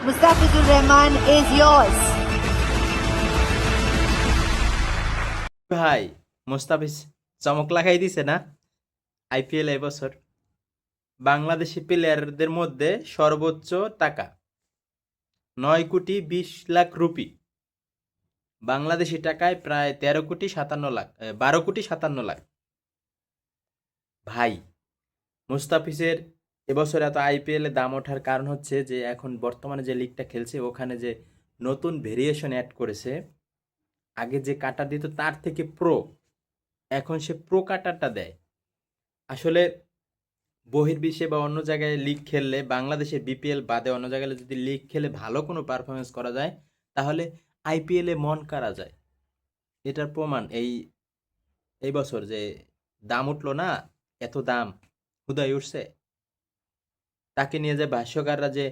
Mustafizur Rahman is yours. ভাই মোস্তাফিজ চমক লাগাই দিছে না আইপিএল এবছর। বাংলাদেশি প্লেয়ারদের মধ্যে সর্বোচ্চ টাকা 9,20,00,000 রুপি, বাংলাদেশি টাকায় প্রায় 13,57,00,000, 12,57,00,000। ভাই মুস্তাফিজের এবছর এত আইপিএলে দাম ওঠার কারণ হচ্ছে যে এখন বর্তমানে যে লিগটা খেলছে ওখানে যে নতুন ভেরিয়েশন অ্যাড করেছে। আগে যে কাটার দিত তার থেকে প্রো, এখন সে প্রো কাটারটা দেয়। আসলে বহির্বিশ্বে বা অন্য জায়গায় লিগ খেললে, বাংলাদেশে বিপিএল বাদে অন্য জায়গায় যদি লিগ খেলে ভালো কোনো পারফরমেন্স করা যায় তাহলে আইপিএলে মন কাড়া যায়। এটার প্রমাণ এই বছর যে দাম উঠলো না, এত দাম হুদাই উঠছে। তাকে নিয়ে যে ভাষ্যকাররা যে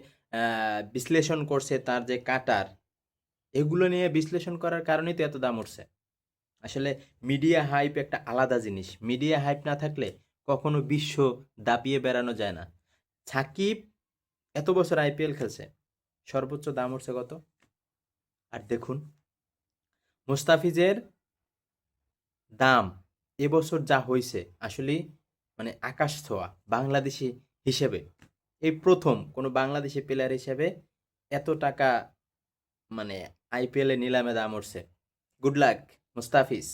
বিশ্লেষণ করছে, তার যে কাটার, এগুলো নিয়ে বিশ্লেষণ করার কারণেই তো এত দাম উঠছে। আসলে মিডিয়া হাইপ একটা আলাদা জিনিস। মিডিয়া হাইপ না থাকলে কখনো বিশ্ব দাপিয়ে বেড়ানো যায় না। সাকিব এত বছর আইপিএল খেলছে, সর্বোচ্চ দাম উঠছে কত? আর দেখুন মুস্তাফিজের দাম এবছর যা হয়েছে, আসলে মানে আকাশ ছোঁয়া। বাংলাদেশি হিসেবে এই প্রথম কোনো বাংলাদেশি প্লেয়ার হিসেবে এত টাকা মানে আইপিএলে নিলামে দাম উঠছে। Good luck Mustafiz.